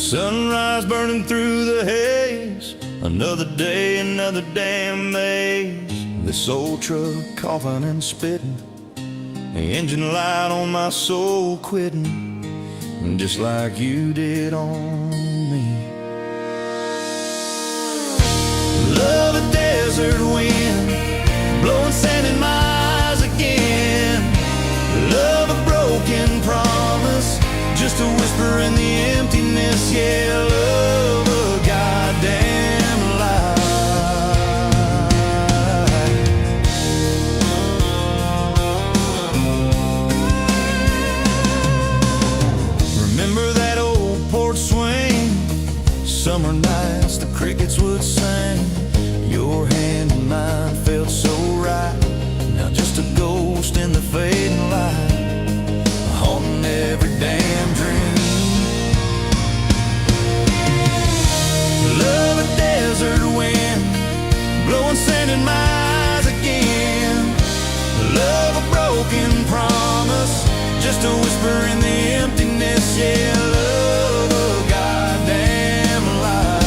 Sunrise burning through the haze, another day, another damn maze. This old truck coughing and spitting, the engine light on my soul quitting, just like you did on me. Love a desert wind, blowing sand in my eyes again. Love a broken promise, just a whisper in the emptiness. Yeah, love a goddamn lie. Remember that old porch swing, summer nights the crickets would sing. Your hand in mine felt so right, now just a ghost in the fading light, haunting every damn dream. Love a desert wind, blowing sand in my eyes again. Love a broken promise, just a whisper in the emptiness. Yeah, love a goddamn lie.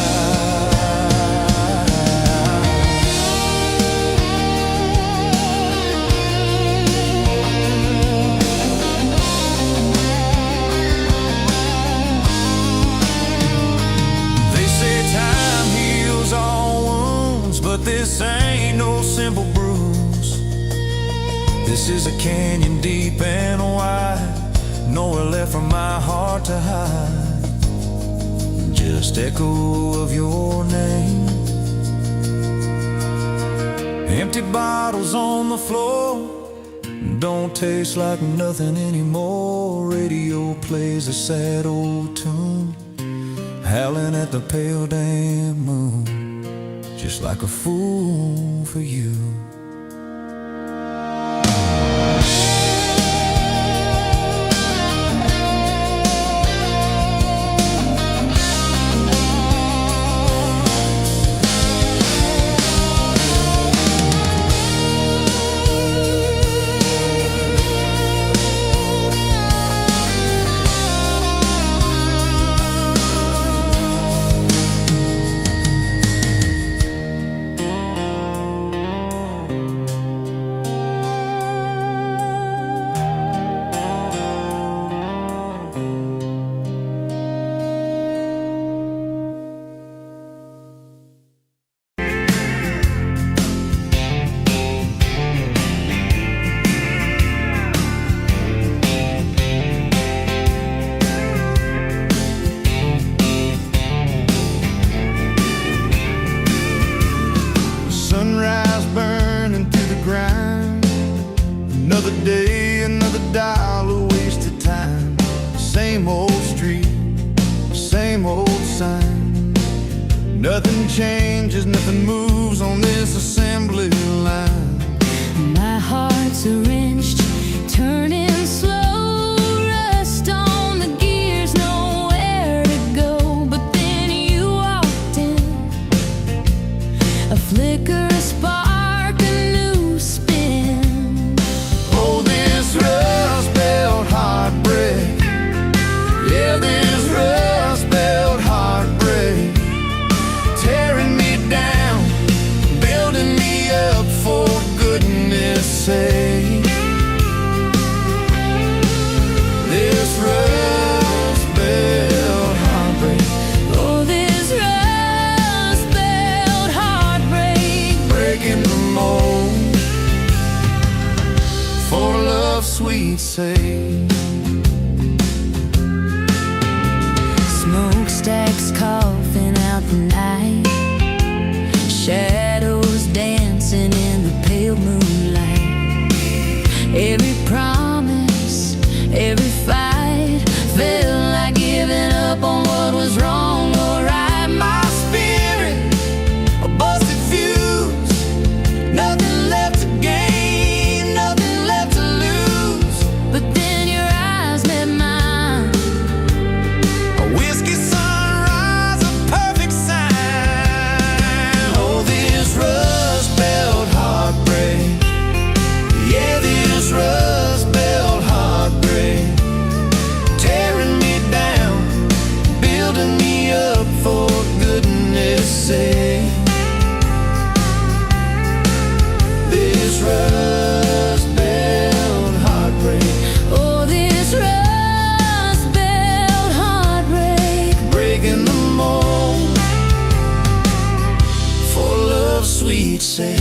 But this ain't no simple bruise. This is a canyon deep and wide, nowhere left for my heart to hide. Just echo of your name. Empty bottles on the floor, don't taste like nothing anymore. Radio plays a sad old tune, howling at the pale damn moon, just like a fool for you. Sunrise burning through the grind, another day, another dollar wasted time. Same old street, same old sign. Nothing changes, nothing moves on this assembly line. My heart's a wrenched, turning slow, rust on the gears, nowhere to go. But then you walked in, a flicker, a spark, a new spin. Oh, this rust belt heartbreak, yeah, this rust belt heartbreak, tearing me down, building me up, for goodness sake. This rust belt heartbreak, Oh, this rust belt heartbreak, breaking the mold, for love's sweet sake. smokestacks coughing out the night, shadows dancing in the pale moonlight. Every promise, every fight felt like giving up on what was wrong or right. My spirit, a busted fuse, nothing left to gain, nothing left to lose. But then say this rust belt heartbreak. Oh, this rust belt heartbreak, Breaking the mold for love's sweet sake.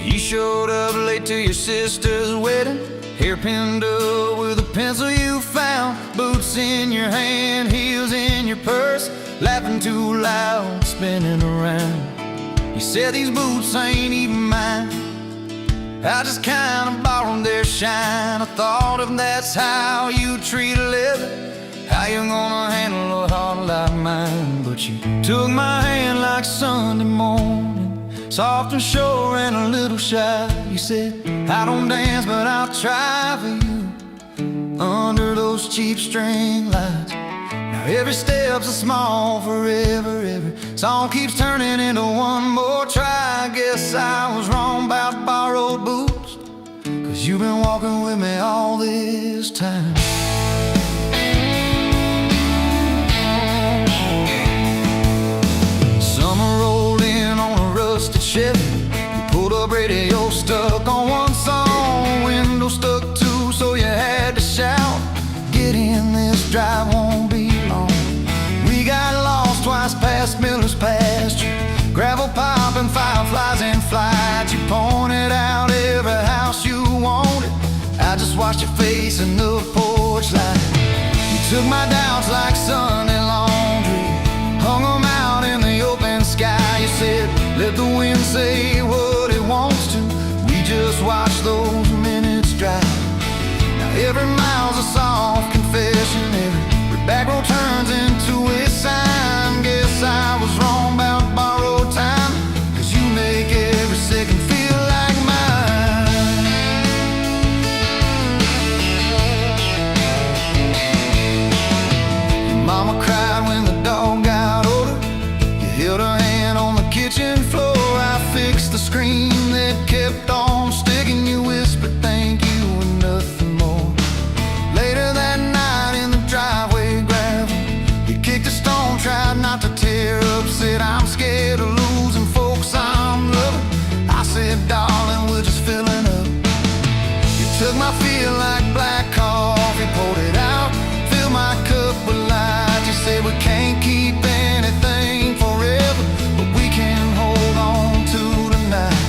You showed up late to your sister's wedding, hair pinned up with a pencil you found, boots in your hand, heels in your purse, laughing too loud, spinning around. You said these boots ain't even mine, I just kinda borrowed their shine. I thought if that's how you treat a living, how you gonna handle a heart like mine? But you took my hand like Sunday morning, soft and sure and a little shy. You said, I don't dance, but I'll try for you under those cheap string lights. Now every step's a small forever, every song keeps turning into one more try. I guess I was wrong about borrowed boots, 'cause you've been walking with me all this time. Summer rolled in on a rusted Chevy. You pulled up, radio stuck on one song, window stuck too, so you had to shout, get in, this drive won't be long. We got lost twice past Miller's pasture, gravel popping, fireflies in flight. You pointed out every house you wanted, I just watched your face in the porch light. You took my doubts like Sunday laundry, hung them out in the open sky. You said, let the wind say what it wants to, we just watch those minutes drive. Now every mile's a soft confession, every back road turns into a sign. Guess I was wrong about borrowed time, 'cause you make every second feel like mine. Your mama cried when the dog got older, you held her hand on the kitchen floor. I fixed the screen that kept on sticking, you whispered thank you and nothing more. Later that night in the driveway gravel, you kicked a stone, tried not to tear up, said I'm scared of losing folks I'm loving. I said darling, we're just filling up. You took my feel like black coffee, poured it out, filled my cup with light. You said we can't keep anything forever, but we can hold on to tonight.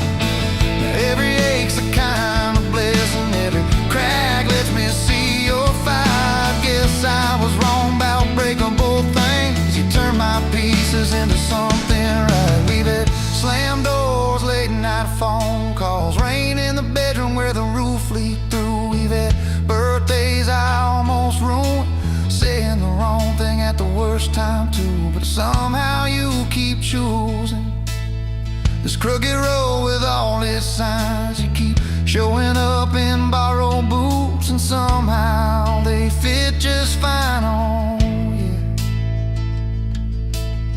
Now every ache's a kind of blessing, every crack lets me see your fight. Guess I was wrong about breaking both things, you turned my pieces into something right. We've had slam doors, late night phone calls, rain in the bedroom where the roof leaked through. We've had birthdays I almost ruined, saying the wrong thing at the worst time too. But somehow you keep choosing this crooked road with all its signs. You keep showing up in borrowed boots, and somehow they fit just fine on you.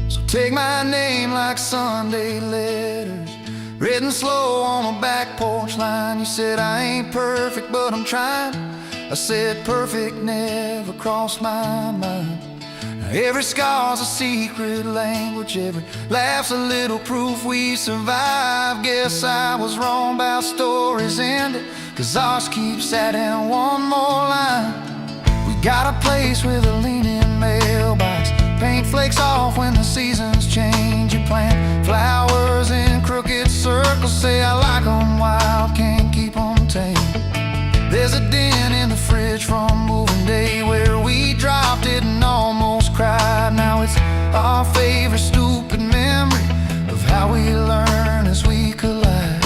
So take my name like Sunday letters, written slow on a back porch line. You said I ain't perfect, but I'm trying. I said perfect never crossed my mind. Now every scar's a secret language, every laugh's a little proof we survived. Guess I was wrong about stories ended, 'cause ours keeps adding one more line. We got a place with a leaning mailbox. Paint flakes off when the seasons change. You plant flowers in crooked circles. Say I like 'em wild, can't keep 'em tame. There's a dent in the fridge from moving day where we dropped it and almost cried. Now it's our favorite stupid memory of how we learn as we collide.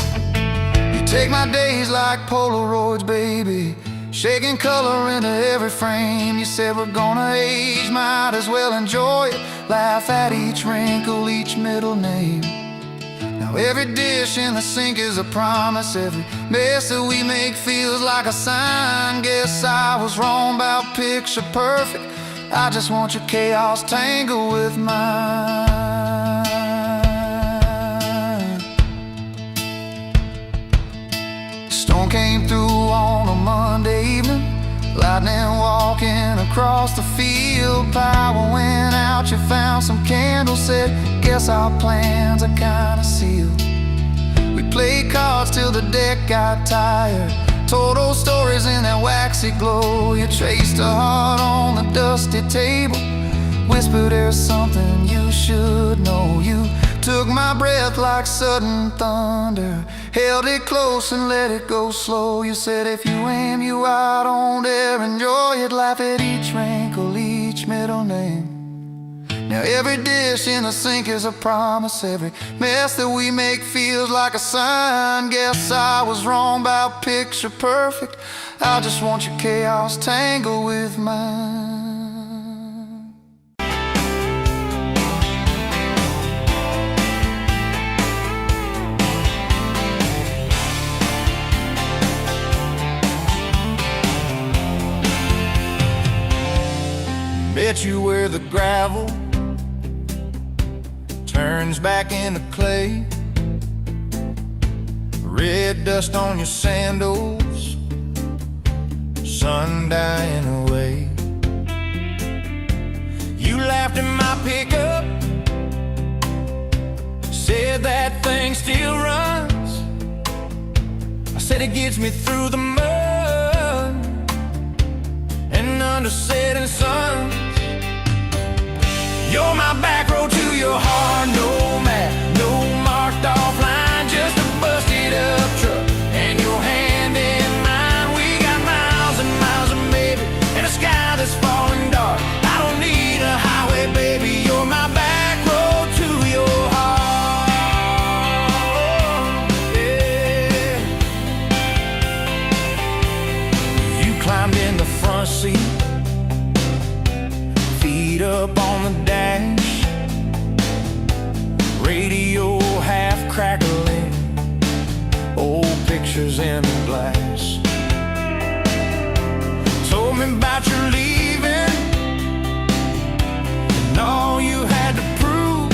You take my days like Polaroids, baby, shaking color into every frame. You said we're gonna age, might as well enjoy it. Laugh at each wrinkle, each middle name. Now every dish in the sink is a promise. Every mess that we make feels like a sign. Guess I was wrong about picture perfect. I just want your chaos tangled with mine. Storm came through on a Monday evening, lightning walking across the field. Power went out, you found some candles, said guess our plans are kinda sealed. We played cards till the deck got tired, told old stories in that waxy glow. You traced a heart on the dusty table, whispered there's something you should know. You took my breath like sudden thunder, held it close and let it go slow. You said if you aim, you out, don't dare enjoy it. Laugh at each wrinkle, each middle name. Now every dish in the sink is a promise. Every mess that we make feels like a sign. Guess I was wrong about picture perfect. I just want your chaos tangled with mine. Bet you where the gravel turns back into clay, red dust on your sandals, sun dying away. You laughed at my pickup, said that thing still runs. I said it gets me through the mud and under setting sun. You're my back road to your heart, no map, no marked off line, just a busted up truck and your hand in mine. We got miles and miles of maybe and a sky that's falling dark. I don't need a highway, baby, you're my back road to your heart. Yeah. You climbed in the front seat, feet up on the dash, radio half crackling, old pictures in the glass. Told me about your leaving and all you had to prove.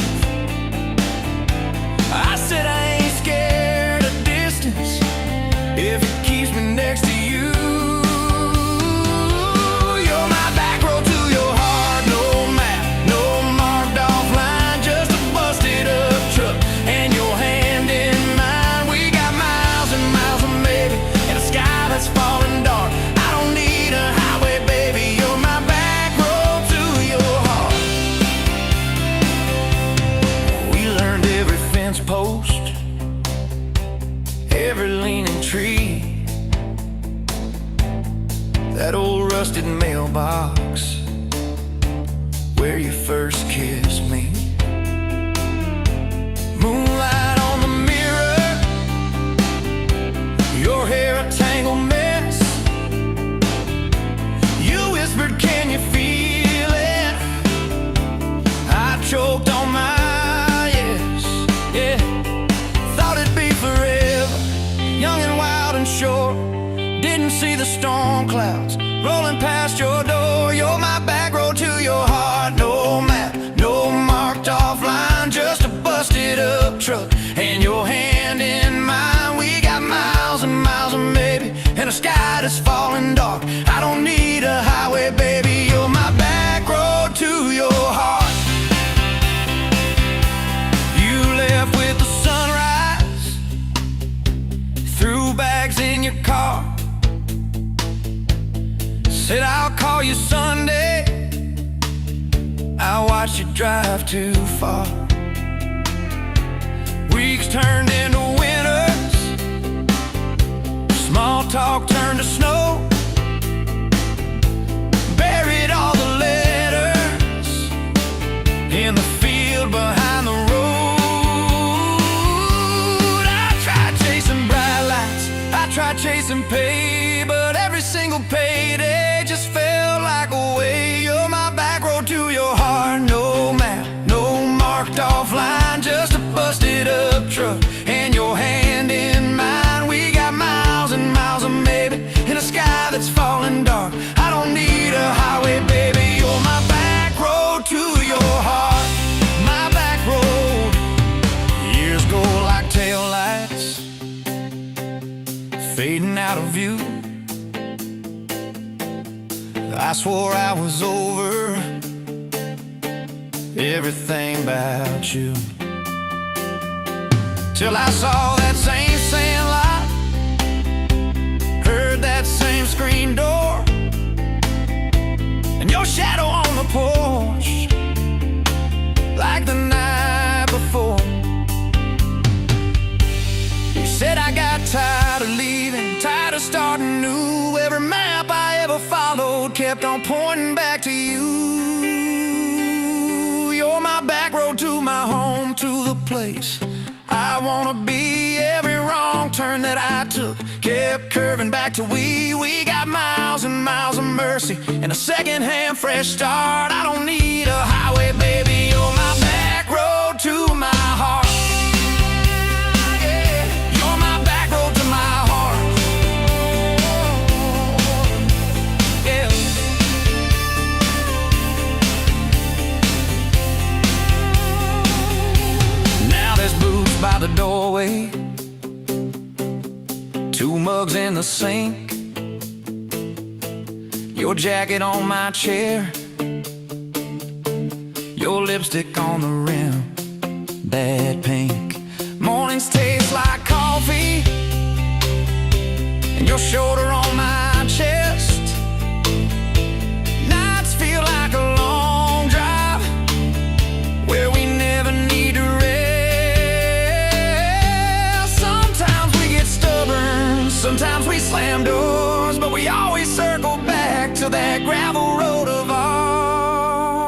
I said I ain't scared of distance if it keeps me next to you. Post, every leaning tree, that old rusted mailbox where you first kissed me. Moonlight on the mirror, your hair a tangled mess. You whispered, can you feel it? I choked on my shore, didn't see the storm clouds rolling past your door. You're my back road to your heart, no map, no marked off line, just a busted up truck and your hand in mine. We got miles and miles of maybe and a sky that's falling dark. I don't need a highway, baby, you're my back road to your heart. You left with the sunrise, threw bags in your car, saw you Sunday, I watched you drive too far. Weeks turned into winters, small talk turned to snow. Buried all the letters in the field behind the road. I tried chasing bright lights, I tried chasing pay, but every single payday just felt like a way. You're my back road to your heart. No map, no marked off line, just a busted up truck and your hand in mine. We got miles and miles of maybe in a sky that's falling dark. I don't need a highway, baby. You're my back road to your heart. My back road. Years go like taillights, fading out of view. I swore I was over everything about you, till I saw that same sandlot, heard that same screen door, and your shadow on the porch, like the night before. You said I got tired of leaving, tired of starting new. Every map I ever followed kept on pointing back to you. You're my back road to my home, to the place I wanna be. Every wrong turn that I took kept curving back to we. We got miles and miles of mercy and a second-hand fresh start. I don't need a highway, baby. You're my back road to my heart. Yeah, you're my back road to my heart. Yeah. Now there's boots by the doorway, two mugs in the sink, your jacket on my chair, your lipstick on the rim, that pink. Mornings taste like coffee, and your shoulder on my chest. Nights feel like a long drive, where we never need to rest. Sometimes we get stubborn, sometimes we slam doors, but we always circle back to that gravel road of ours.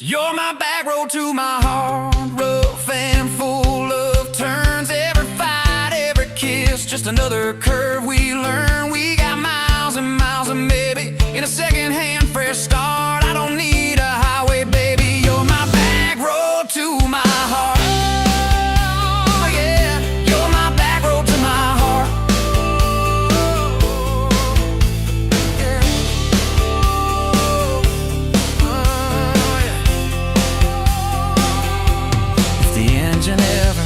You're my back road to my heart, rough and full of turns. Every fight, every kiss, just another curve we learn. We got miles and miles of maybe in a second-hand fresh start. I don't need a highway, baby. You're my back road to my heart. Oh, yeah, you're my back road to my heart. Yeah. Oh, yeah. If the engine ever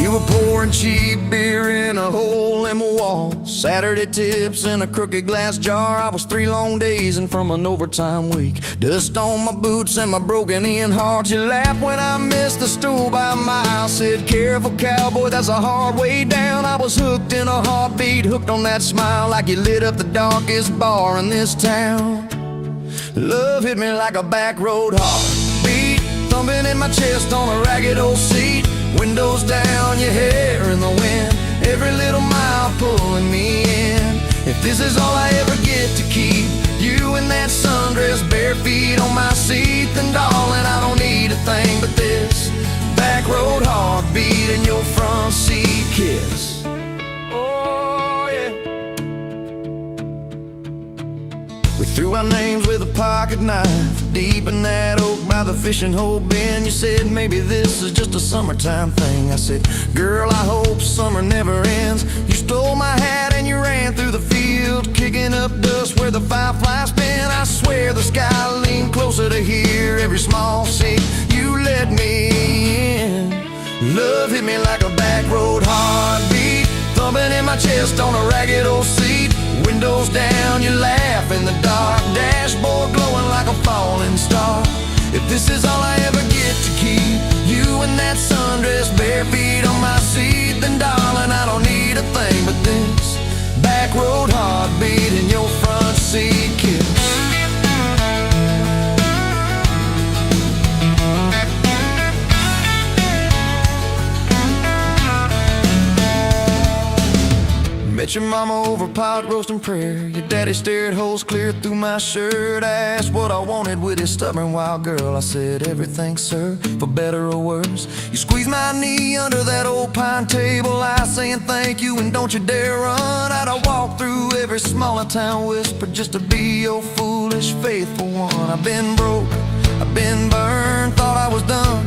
You were pouring cheap beer in a hole in my wall, Saturday tips in a crooked glass jar. I was 3 long days and from an overtime week, dust on my boots and my broken-in heart. You laughed when I missed the stool by a mile, said, careful cowboy, that's a hard way down. I was hooked in a heartbeat, hooked on that smile, like you lit up the darkest bar in this town. Love hit me like a back road heartbeat, thumping in my chest on a ragged old seat. Windows down, your hair in the wind, every little mile pulling me in. If this is all I ever get to keep, you in that sundress, bare feet on my seat, then darling, I don't need a thing but this back road heartbeat and your front seat kiss. Oh yeah. We threw our names with a pocket knife deep in that oak by the fishing hole bin. You said maybe this is just a summertime thing. I said, girl, I hope summer never ends. You stole my hat and you ran through the field, kicking up dust where the fireflies spin. I swear the sky leaned closer to here small seat, you let me in. Love hit me like a back road heartbeat, thumping in my chest on a ragged old seat. Windows down, you laugh in the dark, dashboard glowing like a falling star. If this is all I ever get to keep, you in that sundress, bare feet on my seat, then darling, I don't need a thing but this back road heartbeat in your front seat kiss. Met your mama over pot roast and prayer. Your daddy stared holes clear through my shirt. Asked what I wanted with his stubborn wild girl. I said everything, sir, for better or worse. You squeezed my knee under that old pine table, I saying thank you and don't you dare run. I'd walk through every smaller town whisper just to be your foolish faithful one. I've been broke, I've been burned, thought I was done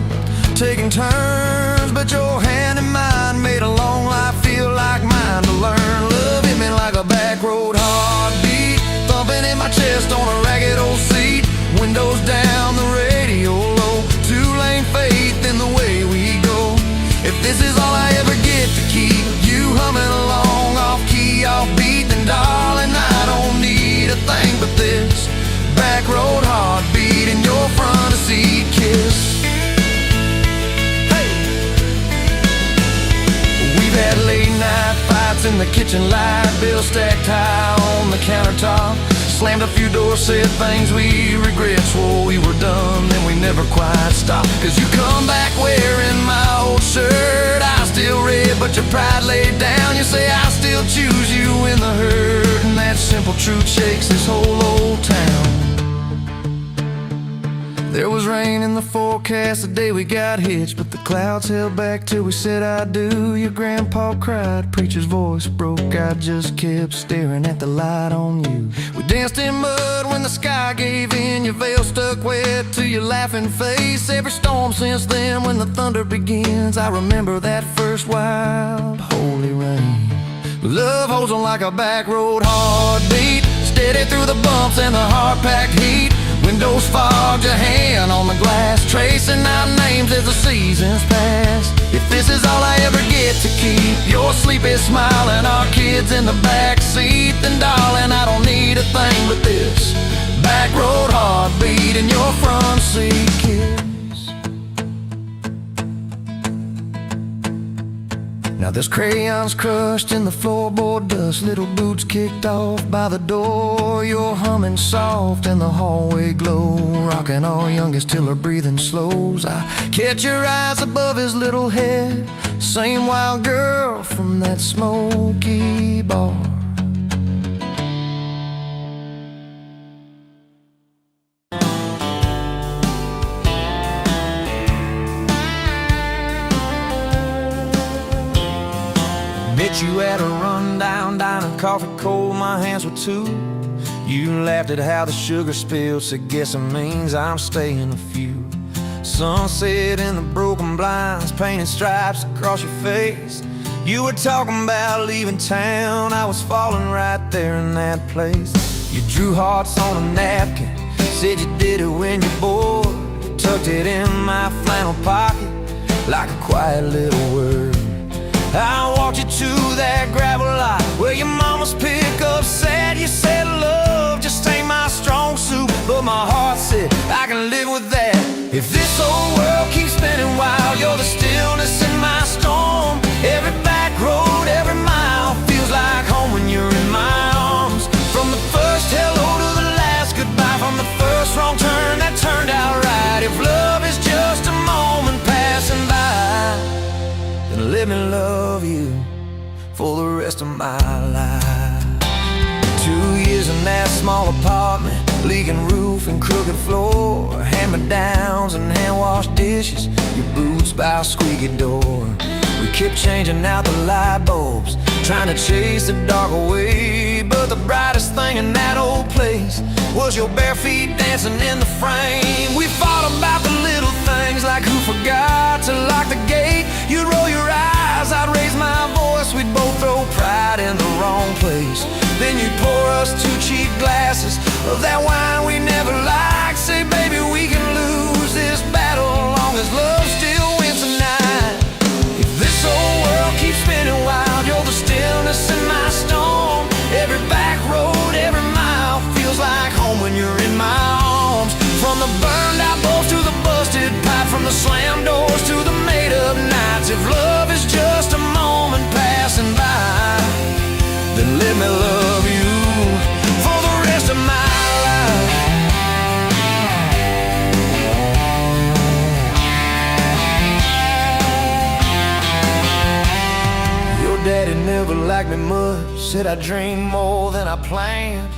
taking turns, but your hand in mine made a long life feel like mine to learn. Love hit me like a back road heartbeat, thumping in my chest on a ragged old seat. Windows down, the radio low, two-lane faith in the way we go. If this is all I ever get to keep, you humming along off key, off beat, then darling, I don't need a thing but this back road heartbeat in your front seat kiss. Had late night fights in the kitchen light, bill stacked high on the countertop. Slammed a few doors, said things we regret, swore we were done, then we never quite stopped. Cause you come back wearing my old shirt, I still red but your pride laid down. You say I still choose you in the hurt, and that simple truth shakes this whole old town. There was rain in the forecast the day we got hitched, but the clouds held back till we said I do. Your grandpa cried, preacher's voice broke, I just kept staring at the light on you. We danced in mud when the sky gave in, your veil stuck wet to your laughing face. Every storm since then when the thunder begins, I remember that first wild holy rain. Love holds on like a back road heartbeat, steady through the bumps and the hard-packed heat. Windows fogged, your hand on the glass, tracing out names as the seasons pass. If this is all I ever get to keep, your sleepy smile and our kids in the back seat, then darling, I don't need a thing but this back road heartbeat in your front seat kiss. Now there's crayons crushed in the floorboard dust, little boots kicked off by the door. You're humming soft in the hallway glow, rocking our youngest till her breathing slows. I catch your eyes above his little head, same wild girl from that smoky bar. Met you at a rundown diner, coffee cold, my hands were two. You laughed at how the sugar spilled, said guess it means I'm staying a few. Sunset in the broken blinds, painted stripes across your face. You were talking about leaving town, I was falling right there in that place. You drew hearts on a napkin, said you did it when you're bored, tucked it in my flannel pocket like a quiet little word. I walked you to that gravel lot where your mama's pickup said. You said love just ain't my strong suit, but my heart said I can live with that. If this old world keeps spinning wild, you're the stillness in my storm. Every back road, every mile feels like home when you're in my arms. From the first hello to the last goodbye, from the first wrong turn that turned out right. If love is just a moment passing by, then let me love you for the rest of my life. 2 years in that small apartment, leaking roof and crooked floor, hand-me-downs and hand-washed dishes, your boots by a squeaky door. We kept changing out the light bulbs, trying to chase the dark away, but the brightest thing in that old place was your bare feet dancing in the frame. We fought about the little things, like who forgot to lock the gate. You'd roll your eyes, I'd raise my voice, we'd both throw pride in the wrong place. Then you'd pour us 2 cheap glasses of that wine we never liked, say baby we can lose much, said I dreamed more than I planned.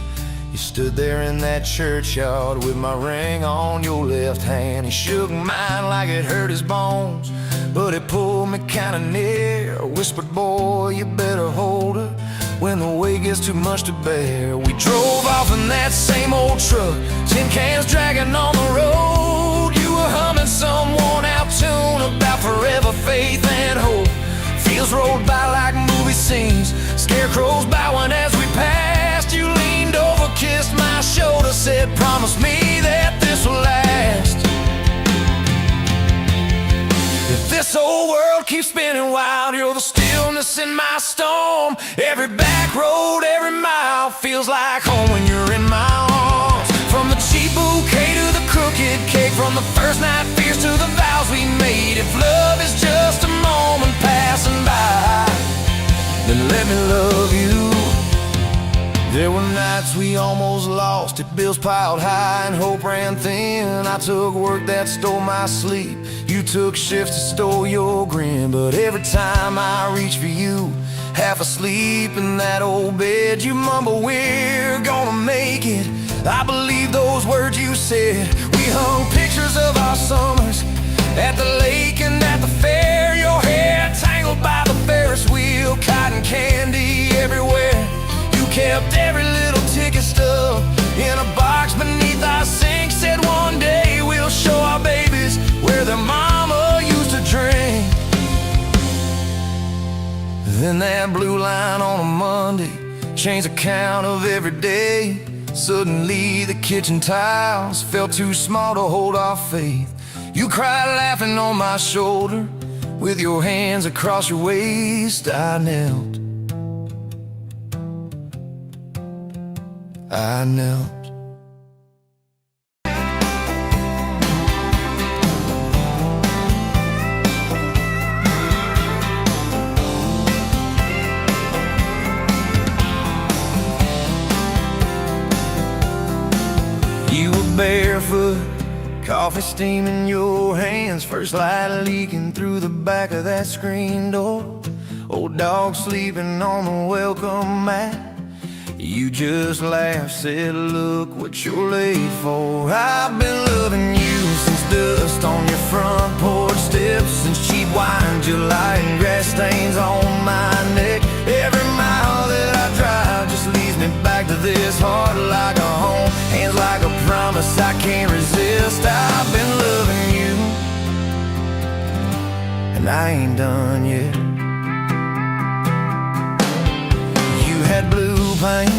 You stood there in that churchyard with my ring on your left hand. He shook mine like it hurt his bones, but he pulled me kinda near, whispered, boy, you better hold her when the weight gets too much to bear. We drove off in that same old truck, tin cans dragging on the road. You were humming some worn-out tune about forever, faith and hope. Fields rolled by like movie scenes, scarecrows bowing as we passed. You leaned over, kissed my shoulder, said, promise me that this will last. If this whole world keeps spinning wild, you're the stillness in my storm. Every back road, every mile feels like home when you're in my arms. From the cheap bouquet to the crooked cake, from the first night fears to the vows we made. If love is just a moment passing by, then let me love you. There were nights we almost lost it, bills piled high and hope ran thin. I took work that stole my sleep, you took shifts that stole your grin. But every time I reach for you, half asleep in that old bed, you mumble, we're gonna make it. I believe those words you said. We hung pictures of our summers at the lake and at the fair. Your hair tangled by the Ferris wheel, cotton candy everywhere. You kept every little ticket stub in a box beneath our sink. Said one day we'll show our babies where their mama used to drink. Then that blue line on a Monday changed the count of every day. Suddenly the kitchen tiles felt too small to hold our faith. You cried laughing on my shoulder, with your hands across your waist. I knelt. You were barefoot, coffee steaming your hands, first light leaking through the back of that screen door. Old dog sleeping on the welcome mat. You just laughed, said, look what you're late for. I've been loving you since dust on your front porch steps, since cheap wine, July, and grass stains on my neck. Every mile that I drive just leads me back to this heart like a home, hands like a promise I can't resist. I've been loving you, and I ain't done yet. You had blue paint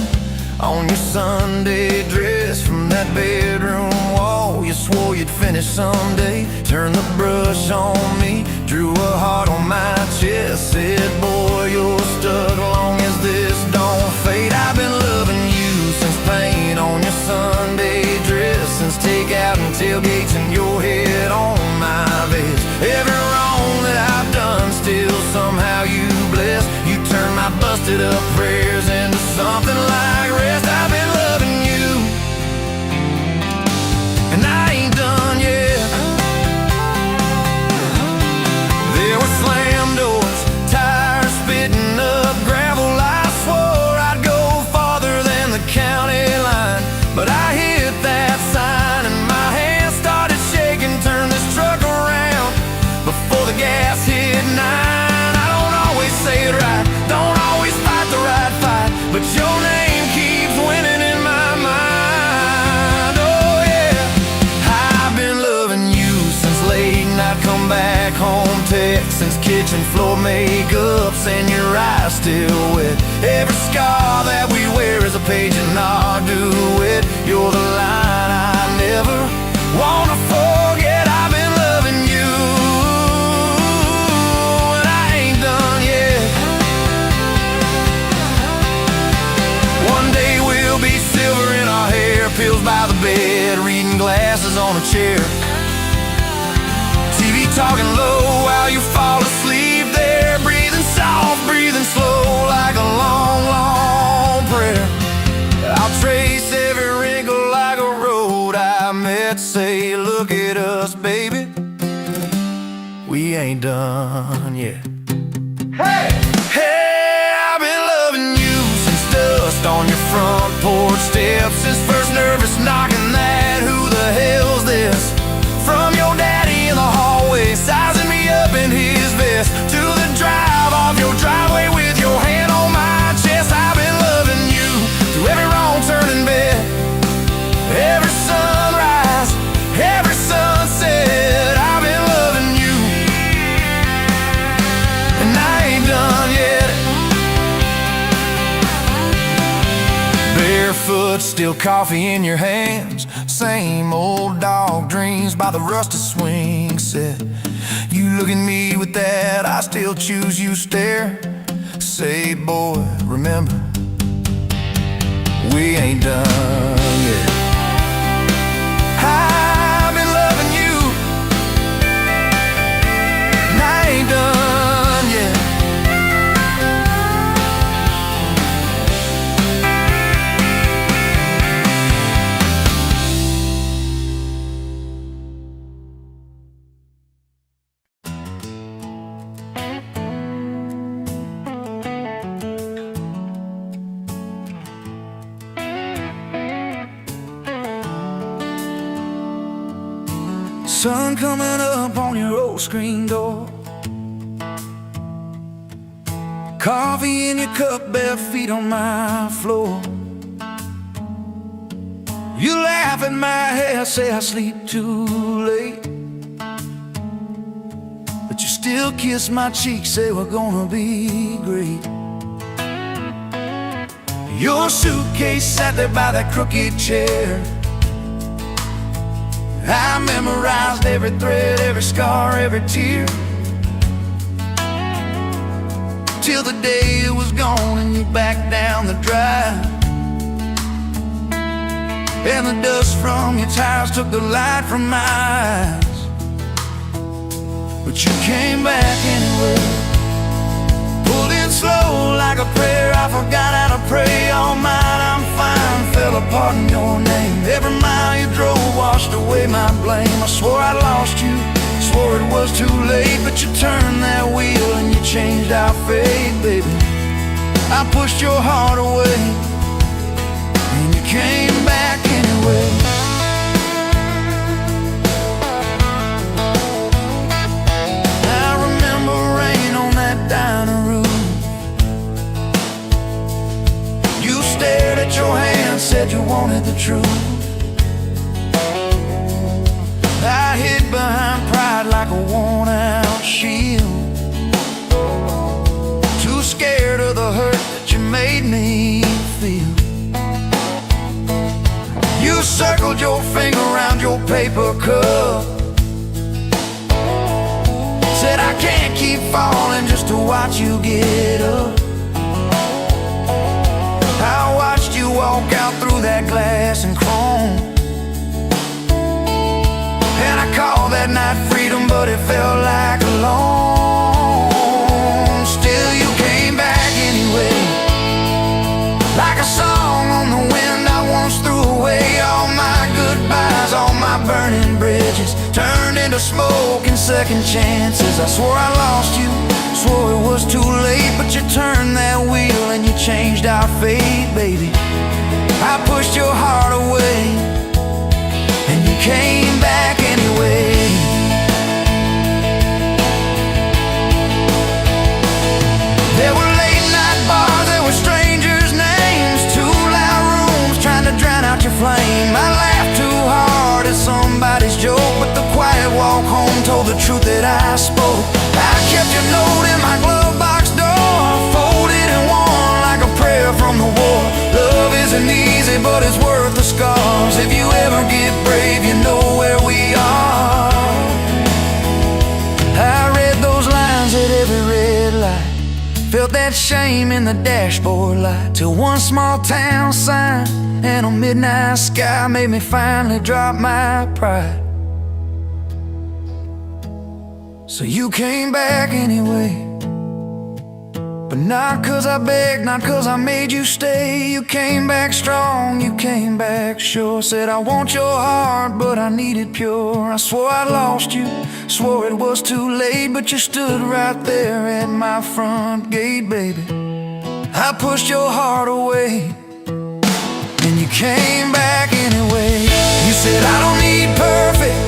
on your Sunday dress, from that bedroom wall you swore you'd finish someday. Turned the brush on me, drew a heart on my chest, said, boy, you're stuck long as this don't fade. I've been loving you since paint on your Sunday dress, since takeout and tailgates and your head on my vest. Every wrong that I've done, still somehow you bless. You turn my busted up prayers into something like rest. I've been loving you, and I ain't done yet. There were slam doors, tires spitting up gravel. I swore I'd go farther than the county line, but I hit that sign and my hands started shaking. Turned this truck around before the gas hit 9. I don't always say it right, don't always fight the right fight, but your name keeps winning in my mind. Oh yeah, I've been loving you since late night come back home text, since kitchen floor makeups and your eyes still wet. Every scar that we wear is a page in our duet. You're the line I never wanna forget. I've been loving you, and I ain't done yet. One day we'll be silver in our hair, pills by the bed, reading glasses on a chair, TV talking low while you fall asleep there, breathing soft, breathing slow like a long, long prayer. I'll trace every wrinkle like a road I met, say, look at us, baby, we ain't done yet. Hey, hey, I've been loving front porch steps, his first nervous knocking that who the hell's this? From your daddy in the hallway, sizing me up in his vest, to the drive off your driveway with your hand on my chest. I've been loving you through every wrong turn in bed, every sunrise, every sunset. I've been loving you, and I ain't done yet. Barefoot, still coffee in your hands, same old dog dreams by the rusted swing set. You look at me with that I still choose you stare. Say, boy, remember, we ain't done yet. I've been loving you, and I ain't done yet. Sun coming up on your old screen door, coffee in your cup, bare feet on my floor. You laugh at my hair, say I sleep too late, but you still kiss my cheek, say we're gonna be great. Your suitcase sat there by that crooked chair. I memorized every thread, every scar, every tear, till the day it was gone and you backed down the drive, and the dust from your tires took the light from my eyes. But you came back anyway, pulled in slow like a prayer. I forgot how to pray all night. I'm fine, fell apart in your name. Every mile you drove washed away my blame. I swore I lost you, swore it was too late, but you turned that wheel and you changed our fate, baby. I pushed your heart away, and you came back anyway. I remember rain on that dining room. You stared at your hand, said you wanted the truth. I hid behind pride like a worn-out shield, too scared of the hurt that you made me feel. You circled your finger around your paper cup, said I can't keep falling just to watch you get up. I watched you walk out through that glass and chrome, and I called that night freedom, but it felt like alone. Still you came back anyway, like a song on the wind. I once threw away all my goodbyes, all my burning bridges turned into smoke and second chances. I swore I lost you, swore it was too late, but you turned that wheel and you changed our fate, baby. I pushed your heart away, and you came back anyway. There were late night bars, there were strangers' names, too loud rooms trying to drown out your flame. I laughed too hard at somebody's joke, but the quiet walk home told the truth that I spoke. I kept your note in my glove box door, folded and worn like a prayer from the war. Love isn't easy, but it's worth the scars. If you ever get brave, you know where we are. I read those lines at every red light, felt that shame in the dashboard light, till one small town sign and a midnight sky made me finally drop my pride. So you came back anyway, but not 'cause I begged, not 'cause I made you stay. You came back strong, you came back sure. Said I want your heart, but I need it pure. I swore I lost you, swore it was too late, but you stood right there at my front gate, baby. I pushed your heart away, you came back anyway. You said, I don't need perfect,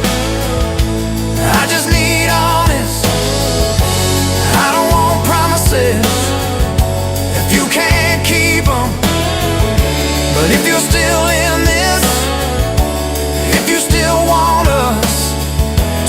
I just need honest. I don't want promises if you can't keep them. But if you're still in this, if you still want us,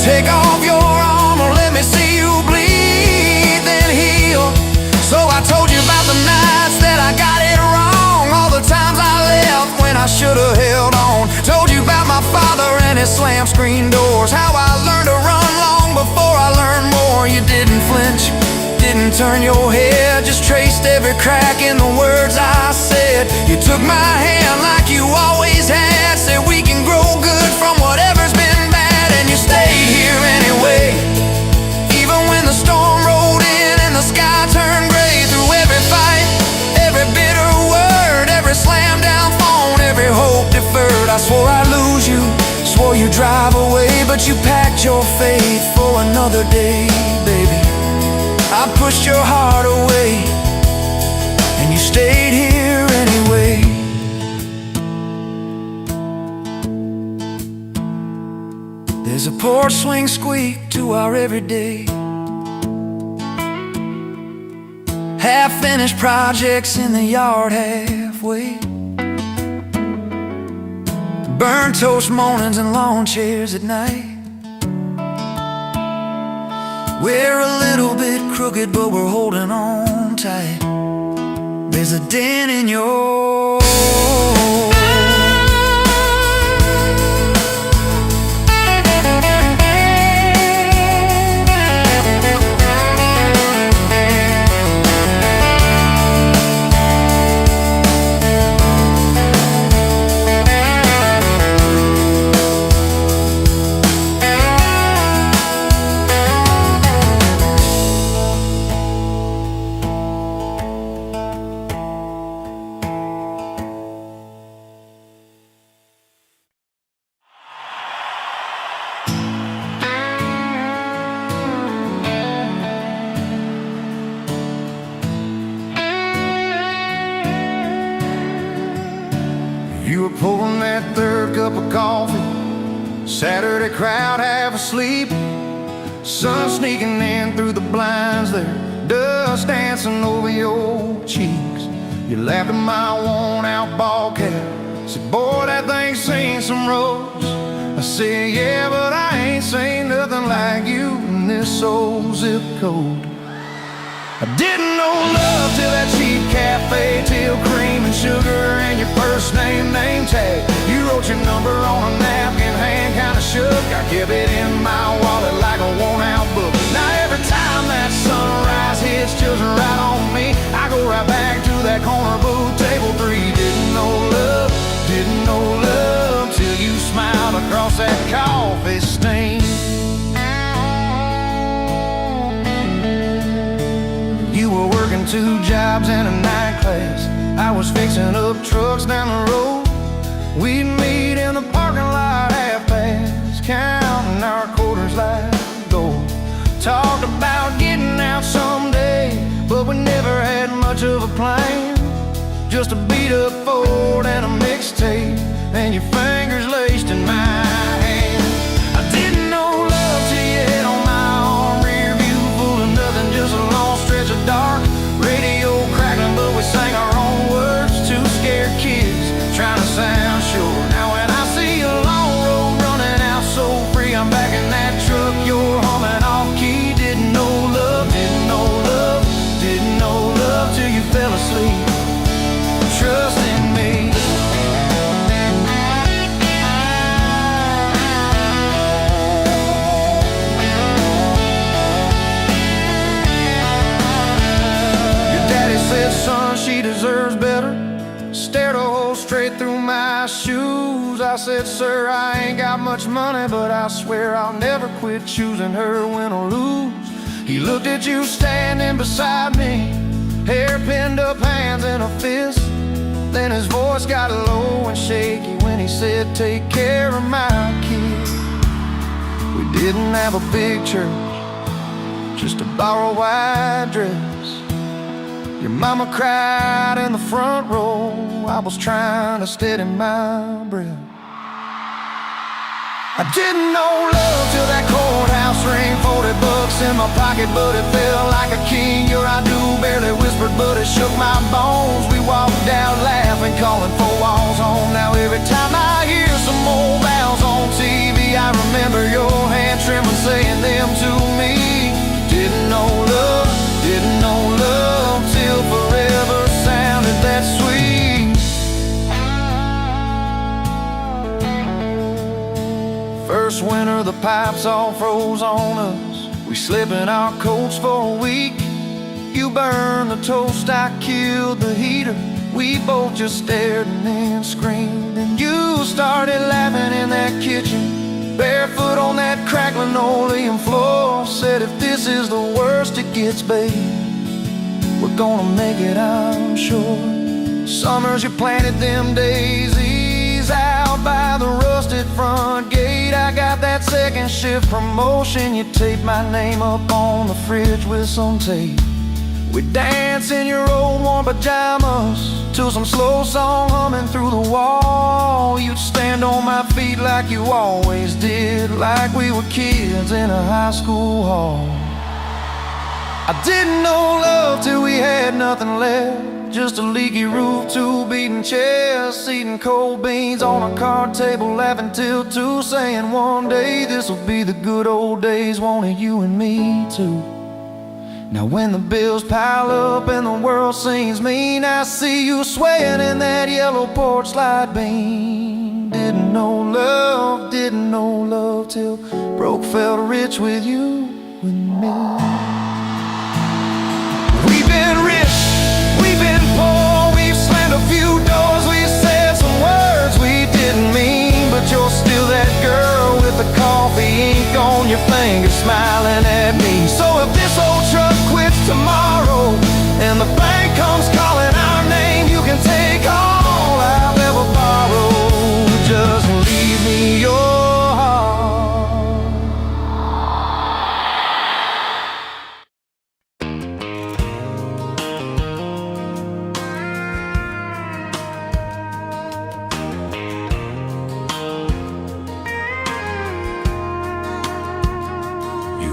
take off your armor, let me see you bleed, then heal. So I told you about the nights that I got it wrong, all the times I left when I should've held on. Told you about my father and his slam screen doors, how I learned to run long before I learned more. You didn't flinch, didn't turn your head, just traced every crack in the words I said. You took my hand like you always had, said we can grow good from whatever's been bad, and you stayed here anyway. Even when the storm rolled in and the sky turned gray, through every fight, every bitter word, every slam down phone, every hope deferred, I swore I'd lose you, swore you'd drive away, but you packed your faith for another day, baby. I pushed your heart away, and you stayed here anyway. There's a porch swing squeak to our everyday, half-finished projects in the yard halfway, burnt toast mornings and lawn chairs at night. We're a little bit crooked, but we're holding on tight. There's a dent in your you were pulling that third cup of coffee, Saturday crowd half asleep, sun sneaking in through the blinds there, dust dancing over your cheeks. You laughed at my worn-out ball cap, said, boy, that thing's seen some roads. I said, yeah, but I ain't seen nothing like you in this old zip code. I didn't know love till that cheap cafe, till cream and sugar and your first name tag. You wrote your number on a napkin, hand kinda shook. I kept it in my wallet like a worn-out book. Now every time that sunrise hits just right on me, I go right back to that corner booth, table 3. Didn't know love till you smiled across that coffee stain. You were working 2 jobs and a night class, I was fixing up trucks down the road. We'd meet in the parking lot half-past, counting our quarters like gold. Talked about getting out someday, but we never had much of a plan. Just a beat-up Ford and a mixtape, and your fingers laced in my hand. I didn't know love till you hit on my arm, rear view full of nothing, just a long stretch of dark. Radio crackling, but we sang our own words, 2 scared kids trying to sound sure. Now when I see a long road running out so free, I'm back in that truck, you're humming off key. Didn't know love till you fell asleep. Trust in me. Your daddy said, son, she deserves better. Stared a hole straight through my shoes. I said, sir, I ain't got much money, but I swear I'll never quit choosing her, win or lose. He looked at you standing beside me, hair pinned up, hands in a fist. Then his voice got low and shaky when he said, take care of my kid. We didn't have a big church, just a borrowed white dress. Your mama cried in the front row. I was trying to steady my breath. I didn't know love till that courthouse ring. 40 bucks in my pocket, but it felt like a king. Your I do barely whispered, but it shook my bones. We walked out laughing, calling 4 walls home. Now every time I hear some old vows on TV, I remember your hand trembling, saying them to me. Didn't know love till forever sounded that sweet. First winter, the pipes all froze on us. We slept in our coats for a week. You burned the toast, I killed the heater. We both just stared and then screamed. And you started laughing in that kitchen, barefoot on that cracked linoleum floor. Said, if this is the worst it gets, babe, we're gonna make it, I'm sure. Summers you planted them daisies out by the rusted front gate. I got that second shift promotion. You taped my name up on the fridge with some tape. We'd dance in your old warm pajamas to some slow song humming through the wall. You'd stand on my feet like you always did, like we were kids in a high school hall. I didn't know love till we had nothing left, just a leaky roof, 2 beating chests, eating cold beans on a card table, laughing till 2, saying one day this'll be the good old days, wanted you and me too. Now when the bills pile up and the world seems mean, I see you swaying in that yellow porch light beam. Didn't know love till broke felt rich with you and me. We've been rich, we've been poor, we've slammed a few doors, we've said some words we didn't mean, but you're still that girl with the coffee ink on your finger smiling at me. So if this old truck quits tomorrow and the bank comes calling our name, you can take all I've ever borrowed, just leave me your heart.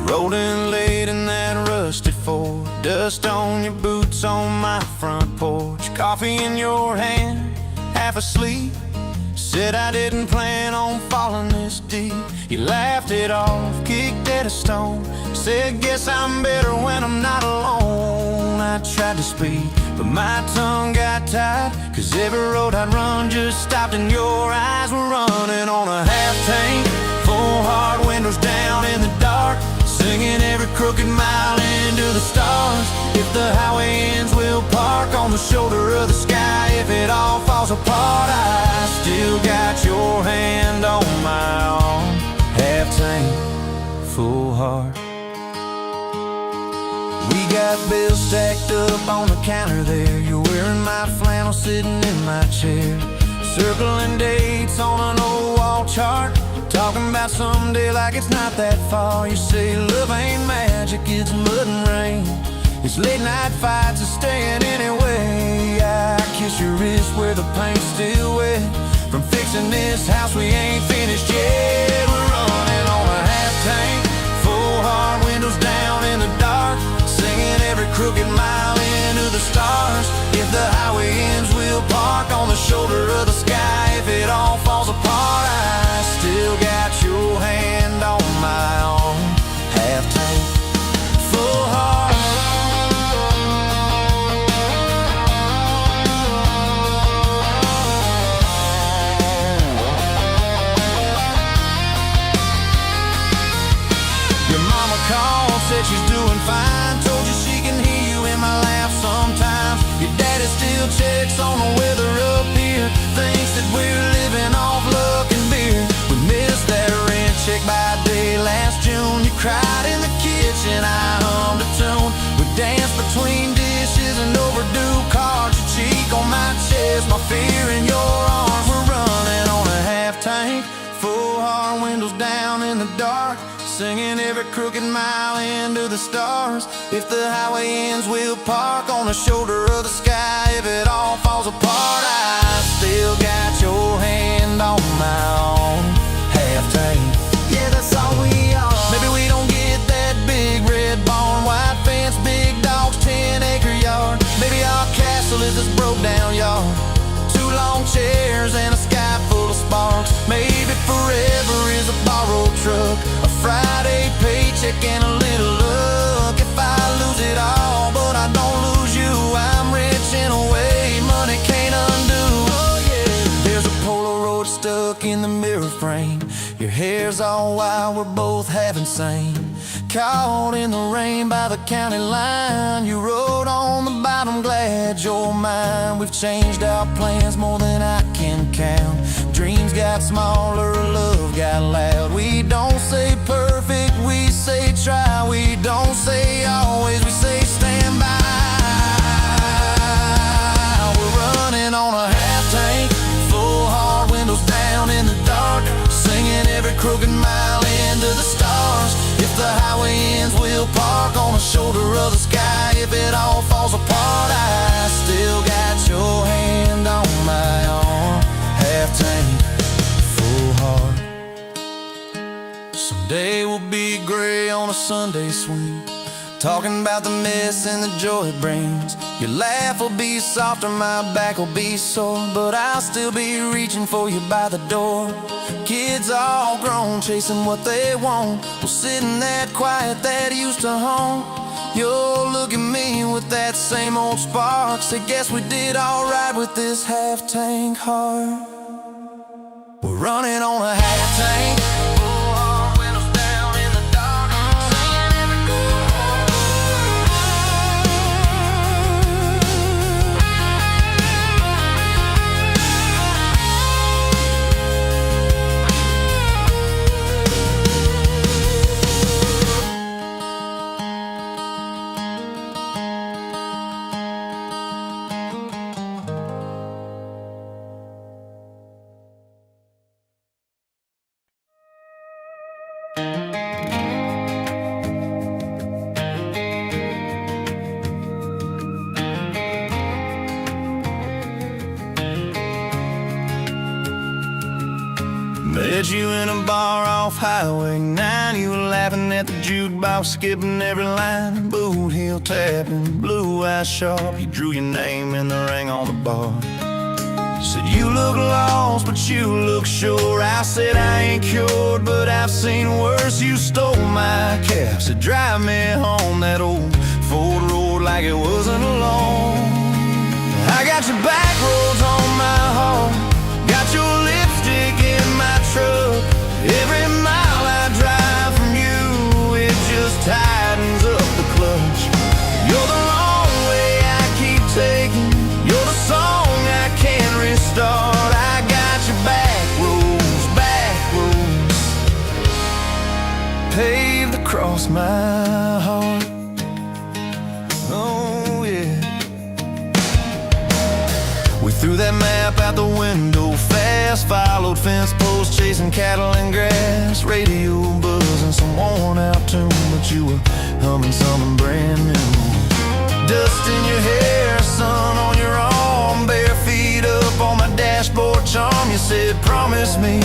Rolled in late in that rusted Ford, dust on your boots on my front porch, coffee in your hand, half asleep. Said I didn't plan on falling this deep. You laughed it off, kicked at a stone, said guess I'm better when I'm not alone. I tried to speak, but my tongue got tied, 'cause every road I'd run just stopped and your eyes were running on a half tank, full hard windows down in the dark, singing every crooked mile into the stars. If the highway ends, we'll park on the shoulder of the sky. If it all falls apart, I still got your hand on my arm. Half tank, full heart. We got bills stacked up on the counter there. You're wearing my flannel, sitting in my chair, circling dates on an old wall chart, talking about someday like it's not that far. You say love ain't magic, it's mud and rain, it's late night fights and staying anyway. I kiss your wrist where the paint's still wet from fixing this house we ain't finished yet. We're running on a half tank, full hard windows down in the dark, singing every crooked mile into the stars. If the highway ends, we'll park on the shoulder of the sky. If it all falls apart, I still got your hand on my arm. Half tank, full heart. Your mama called, said she's doing fine, told you she can hear you in my laugh sometimes. Your daddy still checks on the weather up here, thinks that we're living off luck and beer. We missed that rent check by day last June. You cried in the kitchen, I hummed a tune. We danced between dishes and overdue cards. Your cheek on my chest, my fear in your arms. We're running on a half tank, full hard windows down in the dark, singing every crooked mile into the stars. If the highway ends, we'll park on the shoulder of the sky. If it all falls apart, I still got your hand on my own half tank. Yeah, that's all we are. Maybe we don't get that big red barn, white fence, big dogs, 10-acre yard. Maybe our castle is this broke down yard, 2 long chairs and a sky full of sparks. Maybe forever is a borrowed truck, a Friday paycheck and a little luck. If I lose it all but I don't lose you, I'm rich in a way money can't undo. Oh yeah. There's a Polaroid stuck in the mirror frame. Your hair's all wild, we're both half insane. Caught in the rain by the county line. You wrote on the bottom, glad you're mine. We've changed our plans more than I can count. Dreams got smaller, love got loud. We don't say perfect, we say try. We don't say always, we say stand by. We're running on a half tank, full hard, windows down in the dark, singing every crooked mile into the stars. If the highway ends, we'll park on the shoulder of the sky. If it all falls apart, I still got your hand on my arm. Half tank, full heart. Someday we'll be gray on a Sunday swing, talking about the mess and the joy it brings. Your laugh will be softer, my back will be sore, but I'll still be reaching for you by the door. Kids all grown, chasing what they want. We'll sit in that quiet that used to haunt. You'll look at me with that same old spark, say guess we did alright with this half tank heart. We're running on a half tank, full hard, windows down in the dark, singing every met you in a bar off Highway 9. You were laughing at the jukebox, skipping every line. Boot heel tapping, blue eyes sharp. You drew your name in the ring on the bar. You said you look lost, but you look sure. I said I ain't cured, but I've seen worse. You stole my cab, said drive me home. That old Ford road like it wasn't alone. I got your back roads on my heart, got your lipstick in my truck. Every mile I drive from you, it just tightens up the clutch. You're the long way I keep taking, you're the song I can't restart. I got your back roads paved across my heart. Oh yeah. We threw that map out the window fast, followed fence posts, chasing cattle and grass. Radio buzzing some worn out tune, but you were humming something brand new. Dust in your hair, sun on your arm, bare feet up on my dashboard charm. You said promise me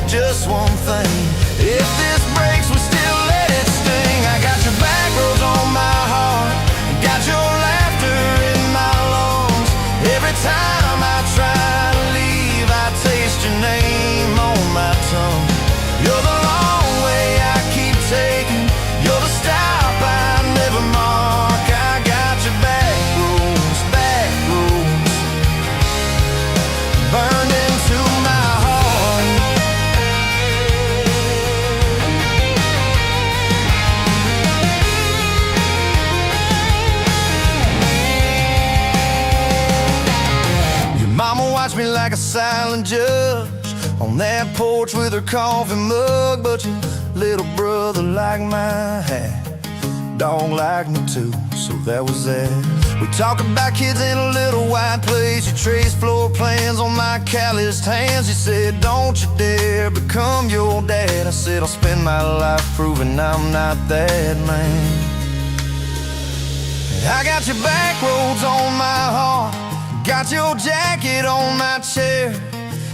just one thing, if this breaks we still let it sting. I got your back roads on my heart, got your laughter in my lungs. Every time I try to leave, I taste your name on my tongue. You're the long way I keep taking, you're the stop I never mark. I got your back roads burned into my heart. Your mama watched me like a silent judge on that porch with her coffee mug, but your little brother liked my hat, dog liked me too, so that was that. We talk about kids in a little white place. You trace floor plans on my calloused hands. You said, don't you dare become your dad. I said, I'll spend my life proving I'm not that man. I got your back roads on my heart, got your jacket on my chair.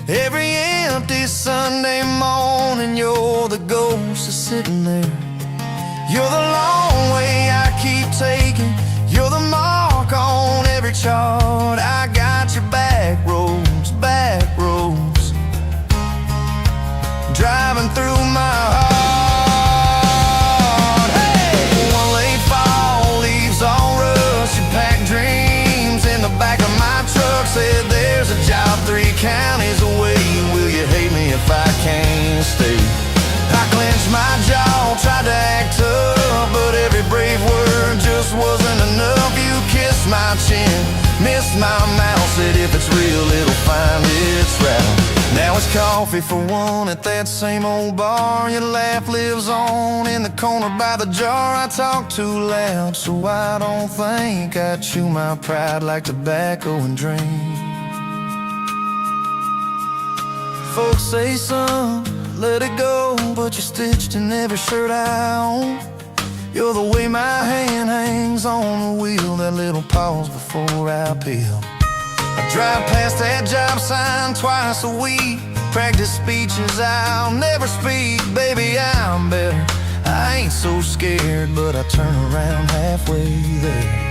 Every empty Sunday morning, you're the ghost that's sitting there. You're the long way I keep taking, you're the mark on every chart. I got your back roads, driving through my heart. Hey, one late fall, leaves all rust. You pack dreams in the back of my truck. Said there's a job 3 counties away. Will you hate me if I can't stay? I clenched my jaw, tried to act tough, but every brave word just wasn't enough. You kissed my chin, missed my mouth, said if it's real, it'll find its route. Now it's coffee for one at that same old bar. Your laugh lives on in the corner by the jar. I talk too loud, so I don't think I chew my pride like tobacco and drink. Folks say, son, let it go, but you're stitched in every shirt I own. You're the way my hand hangs on the wheel, that little pause before I peel. I drive past that job sign twice a week, practice speeches I'll never speak. Baby, I'm better, I ain't so scared, but I turn around halfway there.